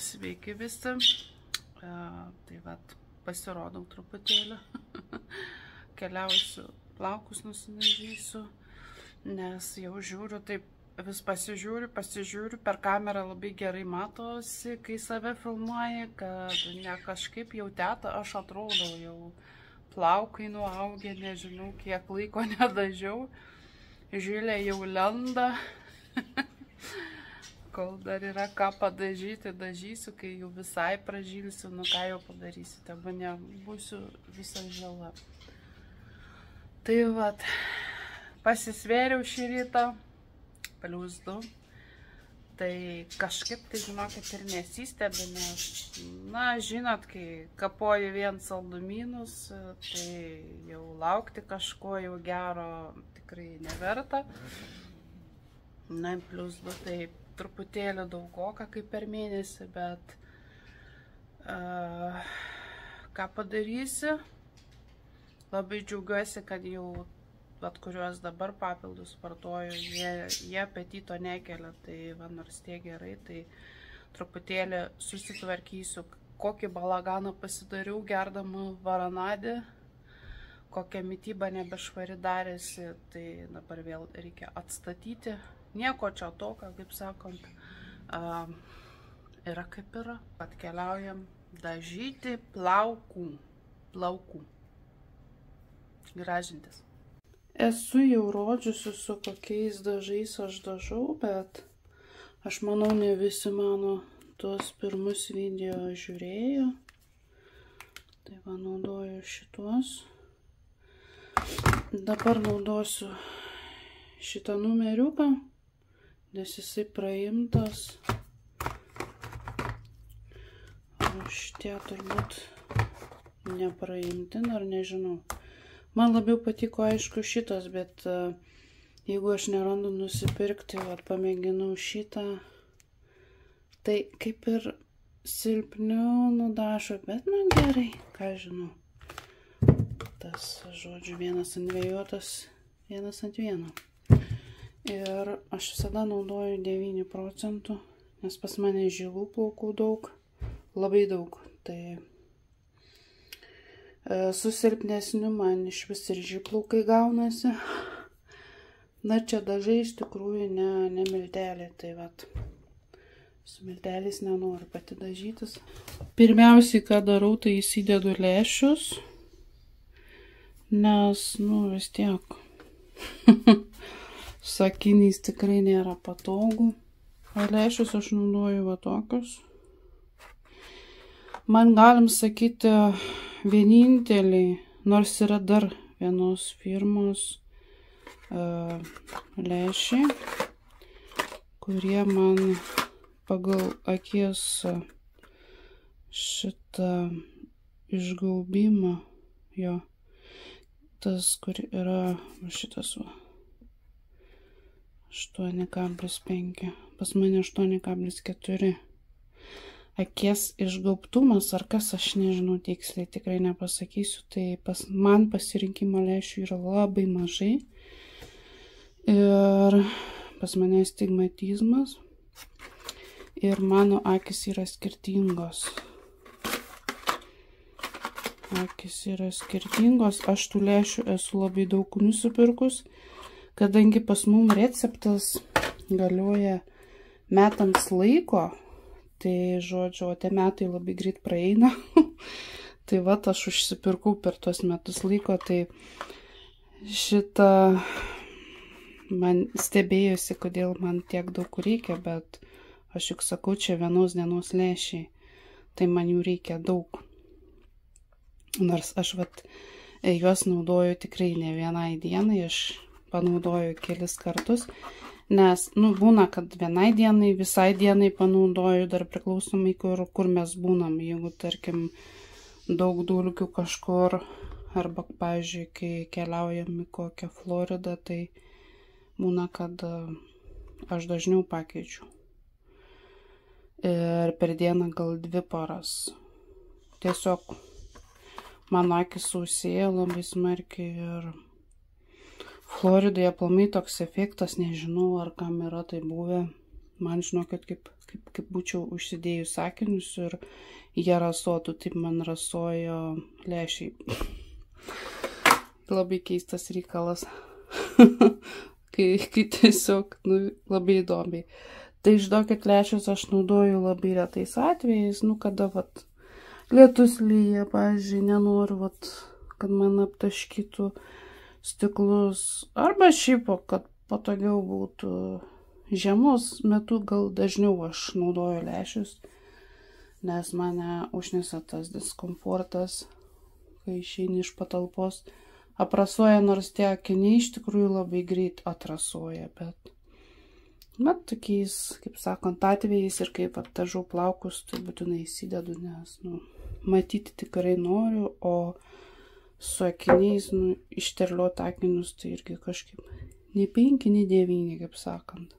sveiki visi. Tai vat, pasirodau truputėlį. Keliausiu, plaukus nusidažysiu, nes jau žiūriu, taip vis pasižiūriu, per kamerą labai gerai matosi, kai save filmuoji, kad ne kažkaip jau teta, aš atrodau jau plaukai nuaugę, nežinau, kiek laiko nedažiau, žilė jau lenda. Kol dar yra ką padažyti, dažysiu, kai jau visai pražylsiu, nu ką jau padarysiu, teba nebūsiu visą žalą. Tai vat, pasisvėriau šį rytą, +2, tai kažkaip, tai žinokit, ir nesistebi, nes, na, žinot, kai kapoji vien saldumynus, tai jau laukti kažko jau gero tikrai neverta. Na, +2, tai truputėlį daugoka kaip per mėnesį, bet ką padarysi? Labai džiaugiuosi, kad jau vat kuriuos dabar papildus vartoju, jie apetito nekelia, tai va, nors tie gerai, tai truputėlį susitvarkysiu, kokį balaganą pasidariau gerdama varanadį, kokią mitybą nebešvari darėsi, tai dabar vėl reikia atstatyti. Nieko čia tokio, kaip sakant, yra kaip yra. Atkeliaujam dažyti plaukų. Gražintis. Esu jau rodžiusi, su kokiais dažais aš dažau, bet aš manau, ne visi mano tuos pirmus video žiūrėjo. Tai va, naudoju šituos. Dabar naudosiu šitą numeriuką, nes jisai praimtas. O šitie turbūt nepraimti, ar nežinau. Man labiau patiko, aišku, šitas, bet jeigu aš nerandu nusipirkti, pamėginau šitą, tai kaip ir silpniau nudažo, bet nu gerai, ką žinau. Tas, žodžiu, 1/2, 1/1. Ir aš visada naudoju 9%, nes pas mane žilų plaukų daug, labai daug. Tai su silpnesniu man iš vis ir žiplaukai gaunasi. Na, čia dažai iš tikrųjų ne miltelė, tai vat, su milteliais nenoriu pati dažytis. Pirmiausiai, ką darau, tai įsidedu lęšius, nes, nu, vis tiek sakiniais tikrai nėra patogu. O lęšius aš naudoju va tokius. Man galim sakyti vieninteliai, nors yra dar vienos firmos lęšiai, kurie man pagal akies šitą išgaubimą, jo, tas, kur yra šitas va, 8,5, pas mane 8,4. Akies išgaubtumas, ar kas, aš nežinau tiksliai, tikrai nepasakysiu, tai man pasirinkimo lęšių yra labai mažai. Ir pas mane astigmatizmas. Ir mano akis yra skirtingos. Akis yra skirtingos, aš tų lęšių esu labai daug nusipirkus. Kadangi pas mum receptas galioja metams laiko, tai, žodžiu, o tie metai labai greit praeina. Tai va, aš užsipirkau per tuos metus laiko, tai šitą man stebėjusi, kodėl man tiek daug reikia, bet aš juk sakau, čia vienos dienos lęšiai, tai man jų reikia daug. Nors aš vat juos naudoju tikrai ne vienai dienai, aš panaudoju kelis kartus, nes, nu, būna, kad vienai dienai, visai dienai panaudoju, dar priklausomai, kur mes būnam. Jeigu, tarkim, daug dulkių kažkur, arba, pavyzdžiui, kai keliaujam į kokią Floridą, tai būna, kad aš dažniau pakeičiu. Ir per dieną gal 2 paras. Tiesiog mano akis sausėja labai smarkiai ir Floridoje aplamai toks efektas, nežinau, ar kam yra tai buvę, man žinokit, kaip būčiau užsidėjus sakinius ir jie rasotų, taip man rasojo lęšiai. Labai keistas reikalas, kai tiesiog labai įdomiai. Tai žinokit, lęšius aš naudoju labai retais atvejais, kada lietus lyja, pavyzdžiui, nenoriu, kad man aptaškytų stiklus, arba šiaip, kad patogiau būtų žiemos metu, gal dažniau aš naudoju lęšius, nes mane užnesa tas diskomfortas, kai išeini iš patalpos, aprasoja, nors tie akiniai iš tikrųjų labai greit atrasoja, bet tokiais, kaip sakant, atvejais ir kaip aptažau plaukus, tai būtinai įsidedu, nes, matyti tikrai noriu, o su akiniais, išterliot akinius, tai irgi kažkaip nei 5, nei 9, kaip sakant.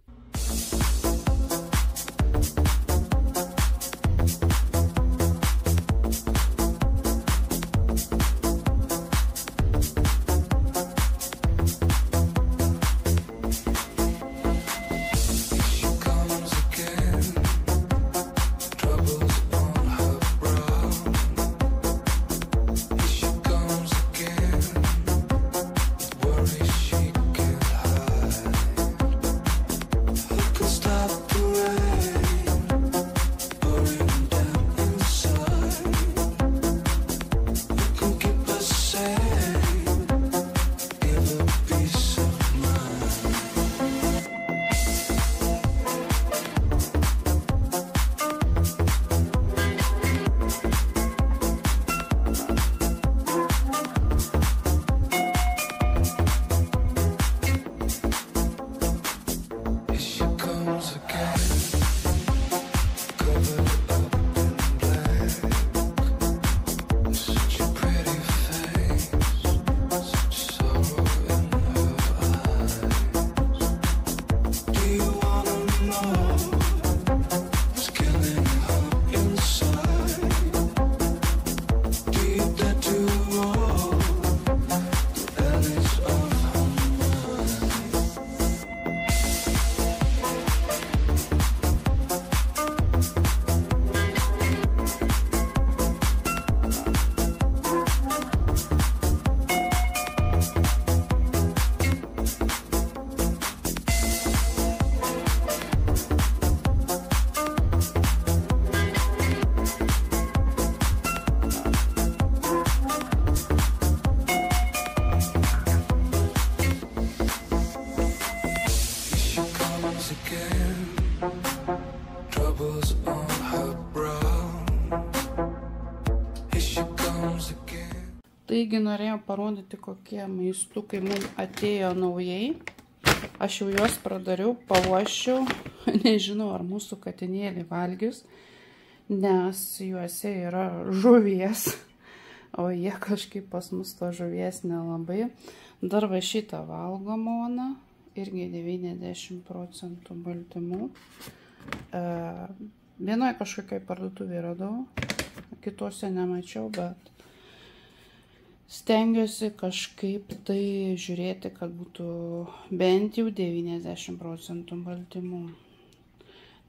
Taigi norėjau parodyti, kokie maistukai mums atėjo naujai. Aš jau juos pradariau, paruošiau. Nežinau, ar mūsų katinėlį valgius, nes juose yra žuvies. O jie kažkaip pas mus to žuvies nelabai. Dar va šitą valgo Mona. Irgi 90% baltymų. Vienoje kažkokiai parduotuvėje radau. Kitose nemačiau, bet stengiuosi kažkaip tai žiūrėti, kad būtų bent jau 90% baltymų.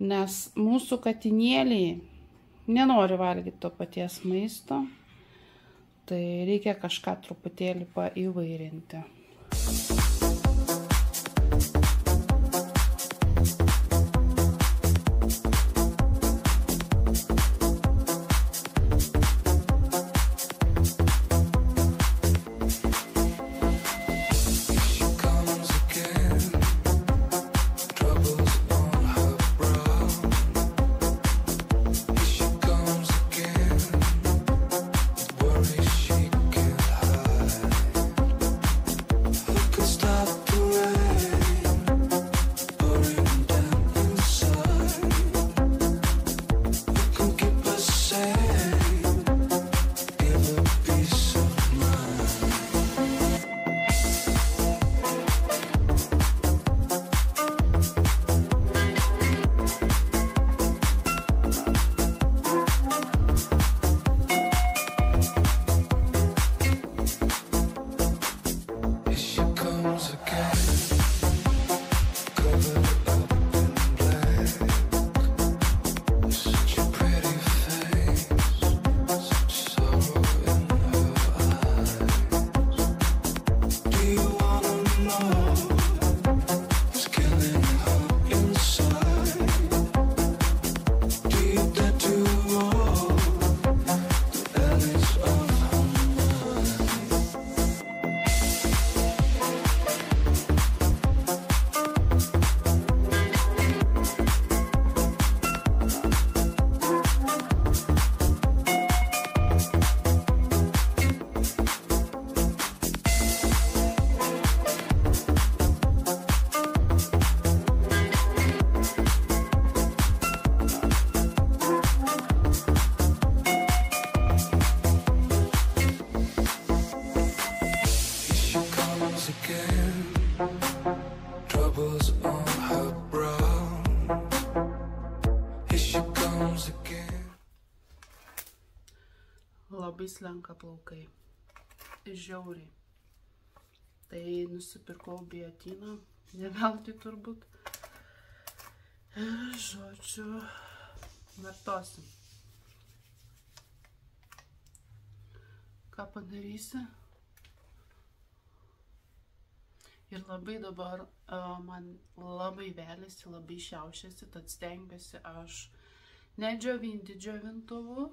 Nes mūsų katinėliai nenori valgyti to paties maisto, tai reikia kažką truputėlį paįvairinti. labai slenka plaukai. Žiauriai. Tai nusipirkau biotiną, ne veltui turbūt. Ir žodžiu, vartosim. Ką padarysi? Ir labai dabar man labai veliasi, labai šiaušiasi, tad stengiuosi aš nedžiovinti džiovintuvu,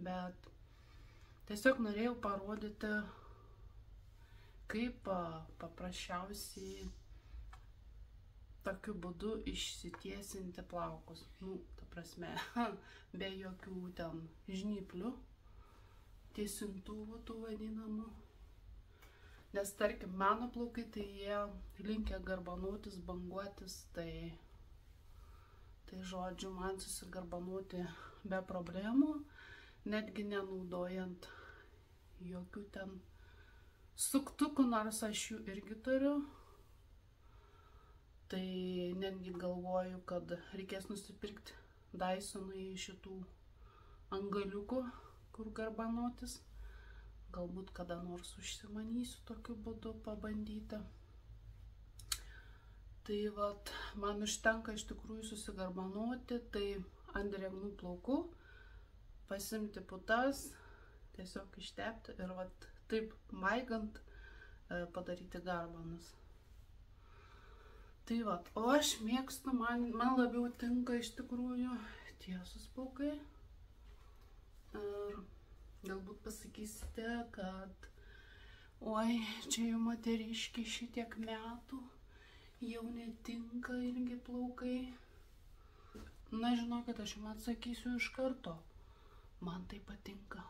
bet tiesiog norėjau parodyti, kaip paprasčiausiai tokiu būdu išsitiesinti plaukus. Nu, ta prasme, be jokių ten žnyplių, tiesintuvų tų vadinamų. Nes tarkim, mano plaukai, tai jie linkę garbanuotis, banguotis, tai žodžiu, man susigarbanuoti be problemų, netgi nenaudojant jokių ten suktukų, nors aš jų irgi turiu. Tai netgi galvoju, kad reikės nusipirkti Dysonui šitų angaliukų, kur garbanuotis. Galbūt kada nors užsimanysiu tokiu būdu pabandyti. Tai vat, man užtenka iš tikrųjų susigarbanuoti, tai ant drėgnų plaukų pasimti putas, tiesiog ištepti ir vat, taip maigant padaryti garbanus. Tai vat, o aš mėgstu, man labiau tinka iš tikrųjų tiesus plaukai. Ir galbūt pasakysite, kad oi, čia jau moteriški šitiek metų, jau netinka ilgi plaukai. Na, žinokit, aš jums atsakysiu iš karto. Man tai patinka.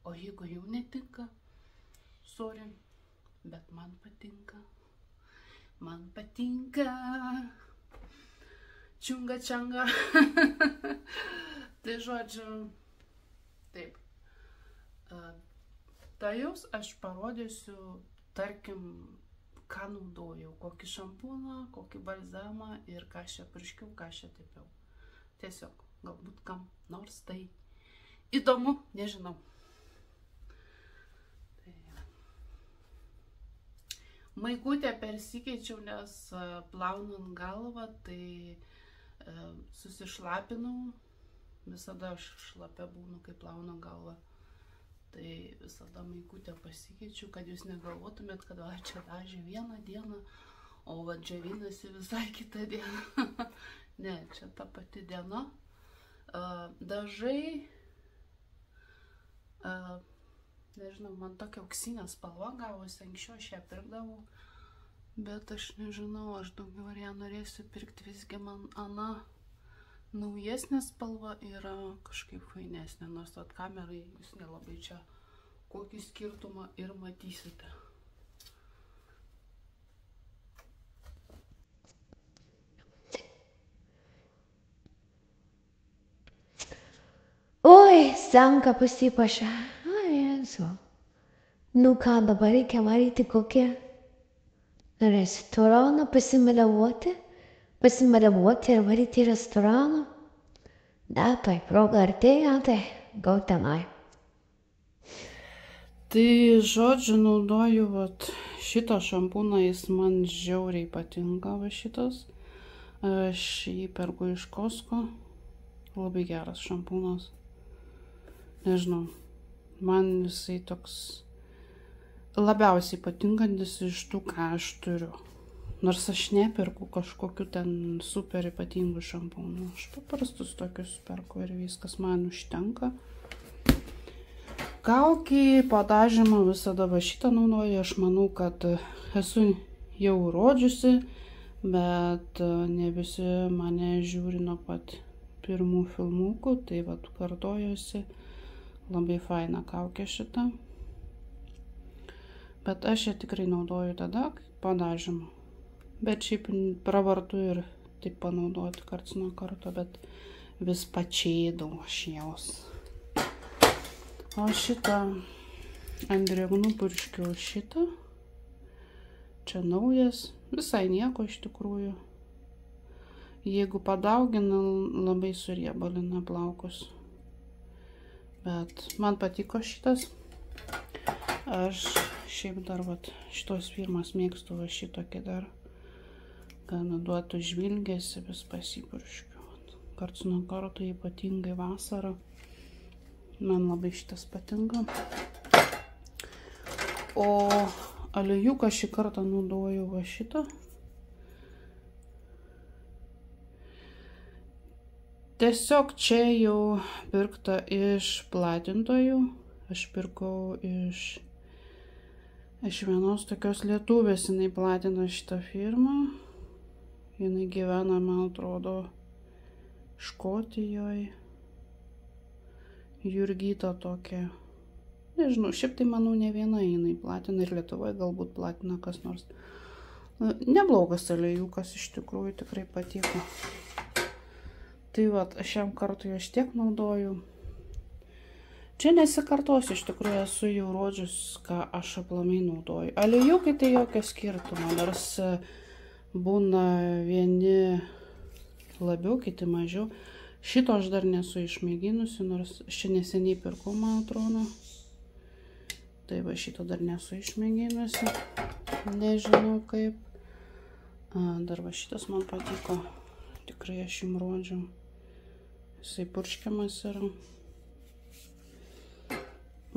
O jeigu jau netinka, sorry, bet man patinka. Man patinka. Čiunga čianga. Tai žodžiu, taip. Tai jūs aš parodysiu, tarkim, ką naudojau, kokį šampūną, kokį balzamą ir ką aš čia purškiau, ką aš čia tepiau. Tiesiog, galbūt kam nors tai įdomu, nežinau. Maikutę persikeičiau, nes plaunant galvą, tai susišlapinau. Visada aš šlapia būnu, kai plaunu galvą. Tai visada maikutę pasikeičiu, kad jūs negalvotumėt, kad va, čia dažė vieną dieną, o va džiovinasi visai kitą dieną. Ne, čia ta pati diena. Dažai, nežinau, man tokia auksinė spalva gavosi, anksčiau aš ją pirkdavau, bet aš nežinau, aš daugiau ar ją norėsiu pirkti, visgi man ana naujesnė spalva yra kažkaip fainesnė, nors at kamerai jūs nelabai čia kokį skirtumą ir matysite. Oi, senka pasipašė. O, Jėzu. Nu ką, dabar reikia varyti kokią restoraną, pasimaliavoti ir varyti į restoraną. Ne, tai proga artėja, tai gau tenai. Tai žodžiu, naudoju vat, šitą šampūną, jis man žiauriai patinka, va šitas. Aš jį perku iš Costco. Labai geras šampūnas. Nežinau, man jisai toks labiausiai patinkantis iš tų, ką aš turiu. Nors aš neperku kažkokiu ten super ypatingų šampūnų. Aš paprastus tokius perku ir viskas man užtenka. Kaukį padažymą visada va šitą naudoju. Aš manau, kad esu jau rodžiusi, bet ne visi mane žiūri nuo pat pirmų filmukų. Tai vat kartojuosi. Labai faina kaukė šitą. Bet aš ją tikrai naudoju tada, kai padažymą. Bet šiaip pravartu ir taip panaudoti karts nuo karto, bet vis pačėdau aš jos. O šitą ant drėgnų purškiau šitą. Čia naujas, visai nieko iš tikrųjų. Jeigu padaugina, labai suriebalina plaukus. Bet man patiko šitas. Aš šiaip dar šitos firmas mėgstu šitokį dar. Gana duotų žvilgėsi, vis pasipurškiu. Karts nuo karto, ypatingai vasarą. Man labai šitas patinka. O aliejūką šį kartą naudoju šitą. Tiesiog čia jau pirkta iš platintojų. Aš pirkau iš vienos tokios lietuvės, jinai platina šitą firmą. Jinai gyvena, man atrodo, Škotijoje. Jurgita tokia. Nežinau, šiaip tai manau ne viena jinai platina ir Lietuvoje galbūt platina kas nors. Neblogas aliejūkas iš tikrųjų, tikrai patiko. Tai šiam kartui aš tiek naudoju. Čia nesikartosiu, iš tikrųjų esu jau rodžius, ką aš aplamai naudoju. Aliejūkai tai jokio skirtumo, nors būna vieni labiau, kiti mažiau. Šito aš dar nesu išmėginusi, nors čia neseniai pirkau, man atrodo. Tai šito dar nesu išmėginusi. Nežinau kaip. Dar šitas man patiko. Tikrai aš jums rodžiau. Jisai purškiamas yra.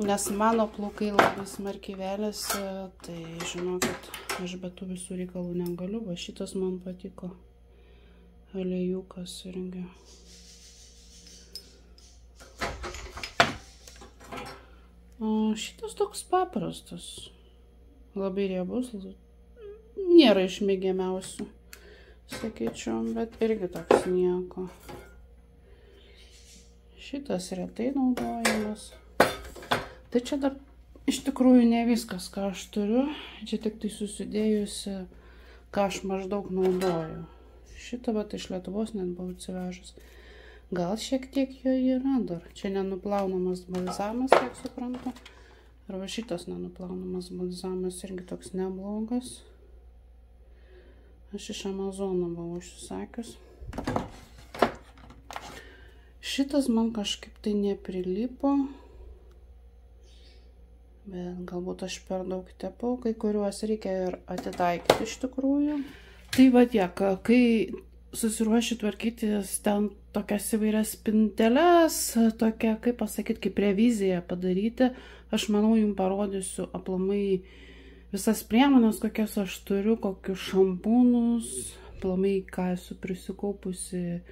Nes mano plaukai labai smarkiai veliasi, tai žinokit, aš be tų visų reikalų negaliu. Šitas man patiko. Aliejūkas irgi. O šitas toks paprastas. Labai riebus. Nėra iš mėgiamiausių, sakyčiau, bet irgi toks nieko. Šitas retai naudojamas. Tai čia dar iš tikrųjų ne viskas, ką aš turiu. Čia tik tai susidėjusi, ką aš maždaug naudoju. Šitą iš Lietuvos net buvau atsivežus. Gal šiek tiek jo yra dar. Čia nenuplaunamas balzamas, kiek suprantu. Arba šitas nenuplaunamas balzamas irgi toks neblogas. Aš iš Amazono buvau užsisakius. Šitas man kažkaip tai neprilipo. Bet galbūt aš per daug tepau, kai kuriuos reikia ir atitaikyti iš tikrųjų. Tai tiek, kai susiruošiu tvarkytis ten tokias įvairias spinteles, tokia, kaip pasakyti, kaip reviziją padaryti, aš manau, jums parodysiu aplamai visas priemonės, kokias aš turiu, kokius šampūnus, aplamai ką esu prisikaupusi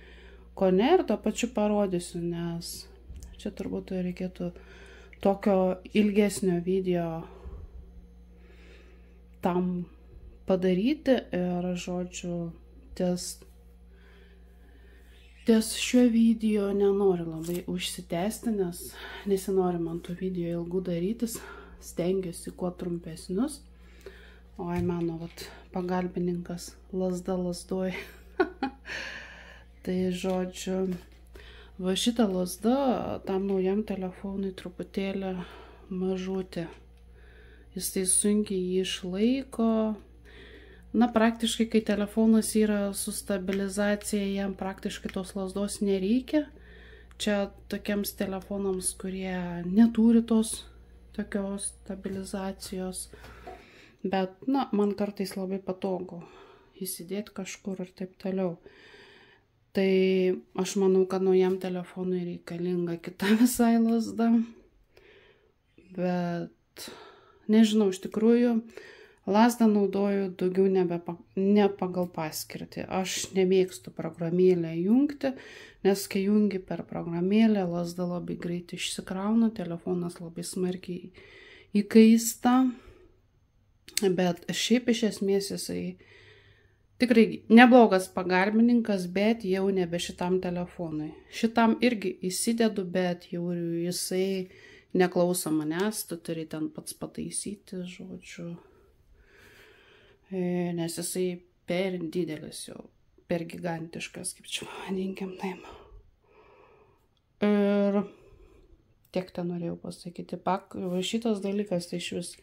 kone ir to pačiu parodysiu, nes čia turbūt reikėtų tokio ilgesnio video tam padaryti ir, žodžiu, ties šiuo video nenoriu labai užsitęsti, nes nesinori man tų video ilgų darytis, stengiuosi kuo trumpesnius. Oi, mano pagalbininkas lazda lazdoj. Tai, žodžiu, šitą lazdą tam naujam telefonui truputėlį mažutė. Jisai sunkiai jį išlaiko. Na, praktiškai, kai telefonas yra su stabilizacija, jam praktiškai tos lazdos nereikia. Čia tokiems telefonams, kurie neturi tos tokios stabilizacijos. Bet, na, man kartais labai patogu įsidėti kažkur ir taip toliau. Tai aš manau, kad naujam telefonui reikalinga kita visai lazda. Bet nežinau, iš tikrųjų, lazdą naudoju daugiau ne pagal paskirtį. Aš nemėgstu programėlę jungti, nes kai jungi per programėlę, lazda labai greitai išsikrauna, telefonas labai smarkiai įkaista. Bet šiaip iš esmės jisai tikrai neblogas pagalbininkas, bet jau nebe šitam telefonui. Šitam irgi įsidedu, bet jau jisai neklauso manęs, tu turi ten pats pataisyti, žodžiu. Nes jisai per didelis jau, per gigantiškas, kaip čia vadinkim taip. Ir tiek ten norėjau pasakyti. Šitas dalykas tai iš vis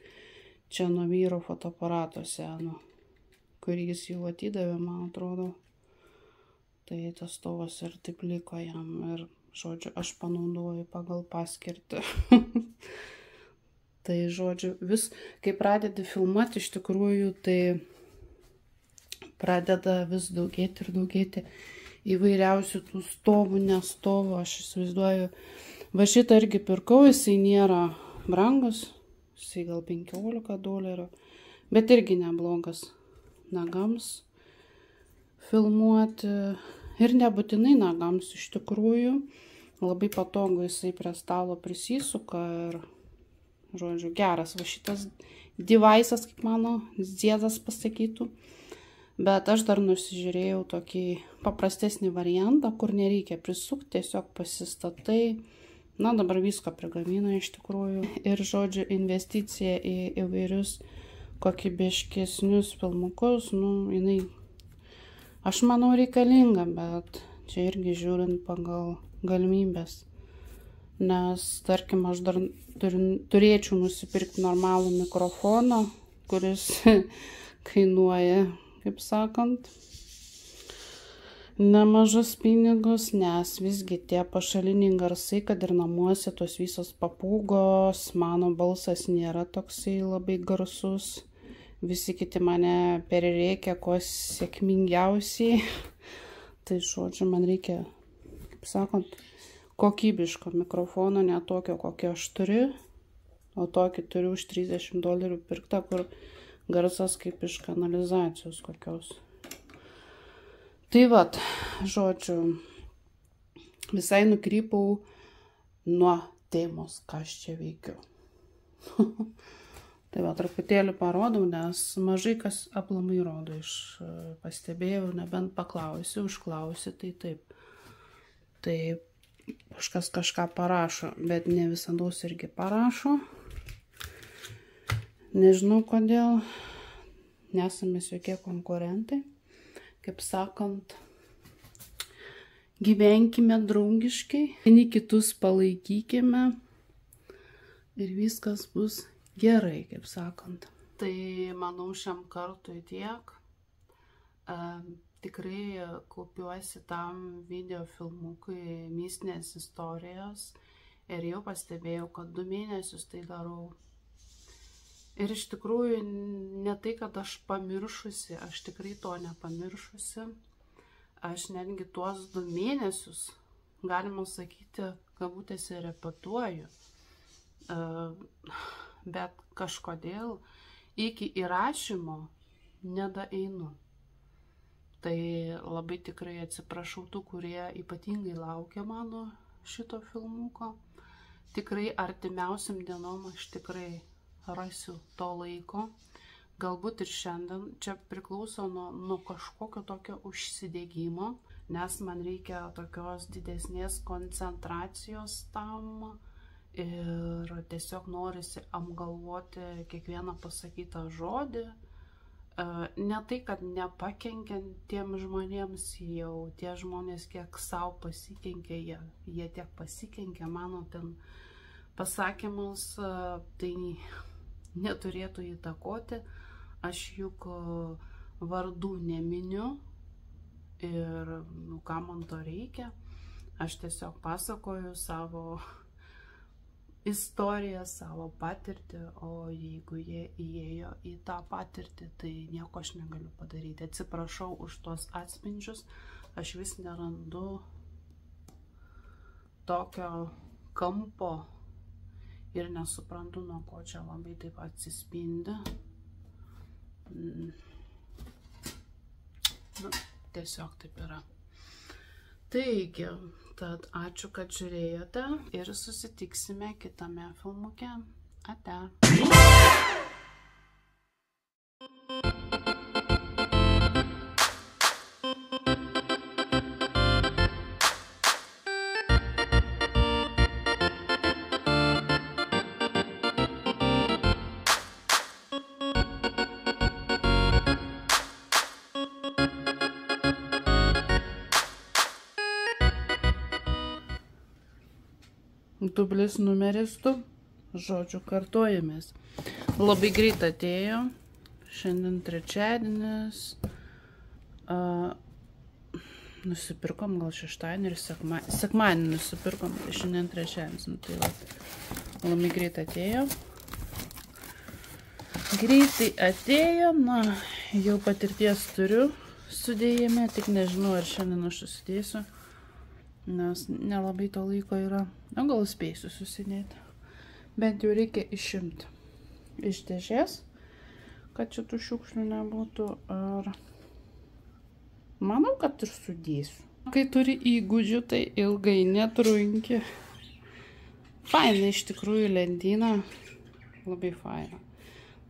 čia nuo vyro fotoaparato seno, kurį jis jau atidavė, man atrodo. Tai tas stovas ir taip liko jam ir, žodžiu, aš panaudoju pagal paskirtį. Tai, žodžiu, vis, kai pradedi filmuoti, iš tikrųjų, tai pradeda vis daugėti ir daugėti įvairiausių tų stovų, nestovų. Aš įsivaizduoju, va šitą irgi pirkau, jisai nėra brangus, jisai gal $15, bet irgi neblogas nagams filmuoti ir nebūtinai nagams iš tikrųjų. Labai patogu, jisai prie stalo prisisuka ir, žodžiu, geras va šitas device'as, kaip mano Ziedas pasakytų. Bet aš dar nusižiūrėjau tokį paprastesnį variantą, kur nereikia prisukti, tiesiog pasistatai. Na, dabar visko prigamina iš tikrųjų. Ir, žodžiu, investicija į įvairius kokybiškesnius filmukus, nu, jinai, aš manau, reikalinga, bet čia irgi žiūrint pagal galimybės. Nes, tarkim, aš dar turėčiau nusipirkti normalų mikrofoną, kuris kainuoja, kaip sakant, nemažus pinigus, nes visgi tie pašaliniai garsai, kad ir namuose tos visos papūgos, mano balsas nėra toksai labai garsus. Visi kiti mane perrėkia kuo sėkmingiausiai. Tai, žodžiu, man reikia, kaip sakant, kokybiško mikrofono, ne tokio, kokio aš turiu, o tokį turiu už $30 pirktą, kur garsas kaip iš kanalizacijos kokios. Tai vat, žodžiu, visai nukrypau nuo temos, ką aš čia veikiu. Tai va, truputėlį parodau, nes mažai kas aplamai rodo, iš pastebėjau, nebent paklausi, užklausi, tai taip. Tai kažkas kažką parašo, bet ne visados irgi parašo. Nežinau kodėl, nesame jokie konkurentai. Kaip sakant, gyvenkime draugiškai, vieni kitus palaikykime ir viskas bus gerai, kaip sakant. Tai manau šiam kartui tiek. Tikrai kaupiuosi tam video filmukui mistinės istorijos ir jau pastebėjau, kad 2 mėnesius tai darau. Ir iš tikrųjų ne tai, kad aš pamiršusi, aš tikrai to nepamiršusi. Aš netgi tuos 2 mėnesius, galima sakyti, kabutėse repetuoju. Bet kažkodėl iki įrašymo nedaeinu. Tai labai tikrai atsiprašau tų, kurie ypatingai laukia mano šito filmuko. Tikrai artimiausiam dienom aš tikrai rasiu to laiko, galbūt ir šiandien. Čia priklauso nuo kažkokio tokio užsidegimo, nes man reikia tokios didesnės koncentracijos tam ir tiesiog norisi apgalvoti kiekvieną pasakytą žodį. Ne tai, kad nepakenkiant tiem žmonėms, jau tie žmonės kiek savo pasikenkia, jie tiek pasikenkia, mano ten pasakymus, tai neturėtų įtakoti. Aš juk vardų neminiu ir ką man to reikia. Aš tiesiog pasakoju savo istoriją, savo patirtį, o jeigu jie įėjo į tą patirtį, tai nieko aš negaliu padaryti. Atsiprašau už tuos atspindžius, aš vis nerandu tokio kampo ir nesuprantu, nuo ko čia labai taip atsispindi. Nu, tiesiog taip yra. Taigi, tad ačiū, kad žiūrėjote ir susitiksime kitame filmuke. Ate. Dublis numeris 2, žodžiu, kartojamės. Labai greit atėjo, šiandien trečiadienis, nusipirkom gal šeštadienį ir sekmadienį nusipirkom, tai šiandien trečiadienis, nu tai va, labai greitai atėjo. Greitai atėjo, na, jau patirties turiu sudėjime, tik nežinau, ar šiandien aš susidėsiu, nes nelabai to laiko yra, o gal spėsiu susidėti. Bent jau reikia išimti iš dėžės, kad čia tų šiukšlių nebūtų, ar manau, kad ir sudėsiu. Kai turi įgūdžių, tai ilgai netrunki. Faina iš tikrųjų lentyna, labai faina.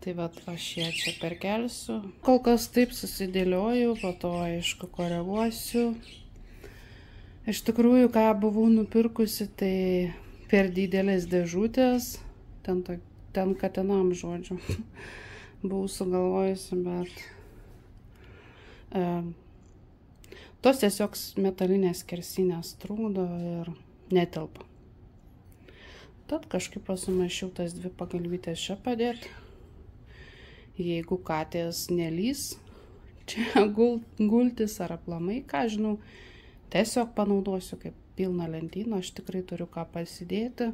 Tai vat aš ją čia perkelsiu. Kol kas taip susidėlioju, po to aišku koreguosiu. Iš tikrųjų, ką buvau nupirkusi, tai per didelės dėžutės, ten katinam žodžiu, buvau sugalvojusi, bet tos tiesiog metalinės skersinės trūkdo ir netelpa. Tad kažkaip pasumaišiau tas 2 pagalvytės čia padėti. Jeigu katės nelys, čia gultis ar aplamai, ką žinau, tiesiog panaudosiu kaip pilną lentyną, aš tikrai turiu ką pasidėti.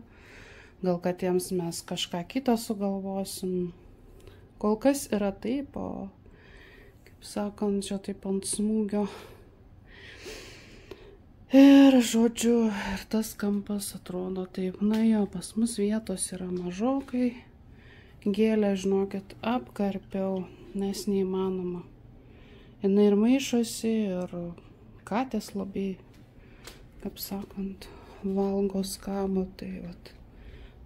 Gal katėms mes kažką kitą sugalvosim. Kol kas yra taip, o kaip sakant, čia taip ant smūgio. Ir žodžiu, ir tas kampas atrodo taip, na jo, pas mus vietos yra mažokai. Gėlę, žinokit, apkarpiau, nes neįmanoma. Jinai ir maišosi, ir katės labai, kaip sakant, valgo skamų, tai vat,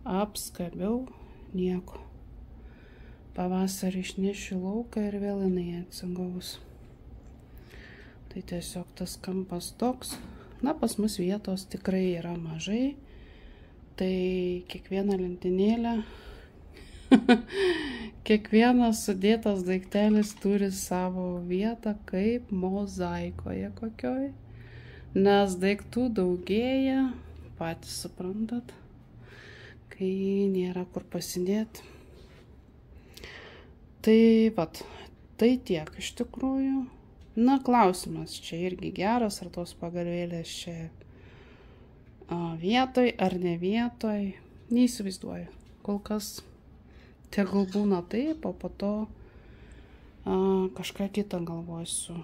apskabiau, nieko. Pavasarį išnešiu lauką ir vėl jinai atsigaus. Tai tiesiog tas kampas toks. Na, pas mus vietos tikrai yra mažai, tai kiekvieną lentynėlę, kiekvienas sudėtas daiktelis turi savo vietą kaip mozaikoje kokioj, nes daiktų daugėja, patys suprantat, kai nėra kur pasidėti. Tai vat, tai tiek iš tikrųjų. Na, klausimas čia irgi geras, ar tos pagalvėlės čia vietoj ar ne vietoj, neįsivaizduoju. Kol kas tegul būna taip, o po to kažką kitą galvosiu.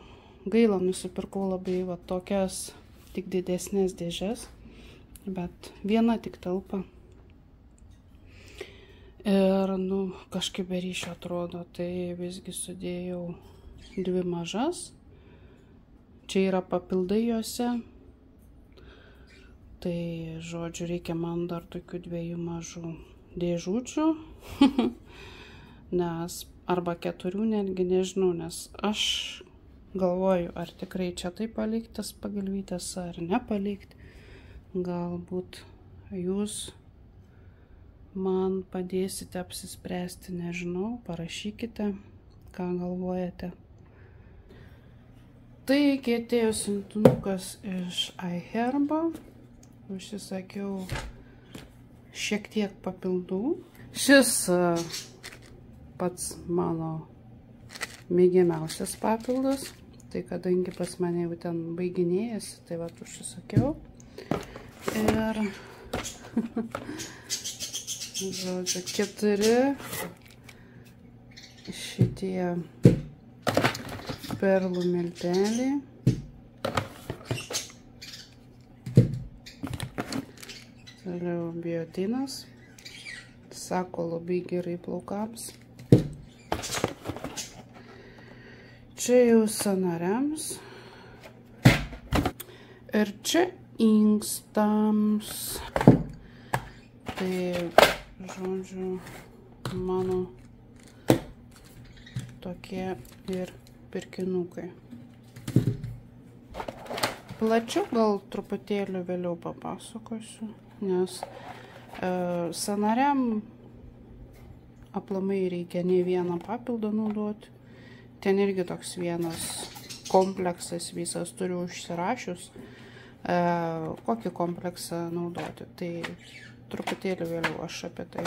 Gaila, nusipirkau labai va tokias tik didesnės dėžes, bet viena tik telpa. Ir, nu, kažkaip be ryšio atrodo, tai visgi sudėjau 2 mažas. Čia yra papildai juose. Tai, žodžiu, reikia man dar tokių 2 mažų dėžučių. Nes, arba 4 netgi, nežinau, nes aš galvoju, ar tikrai čia taip palikti tas pagalvytes, ar nepalikti. Galbūt jūs man padėsite apsispręsti, nežinau, parašykite, ką galvojate. Taigi atėjo siuntinukas iš iHerbo. Užsisakiau šiek tiek papildų. Šis pats mano mėgiamiausias papildas. Tai kadangi pas mane jau ten baiginėjasi, tai va užsisakiau. Ir žodžiu, 4 šitie perlų milteliai. Toliau biotinas. Sako, labai gerai plaukams. Čia jau sąnariams. Ir čia inkstams. Tai, žodžiu, mano tokie ir pirkinukai. Plačiau gal truputėlį vėliau papasakosiu, nes sąnariam aplamai reikia ne vieną papildą naudoti. Ten irgi toks vienas kompleksas visas turiu užsirašius, kokį kompleksą naudoti. Tai truputėlį vėliau aš apie tai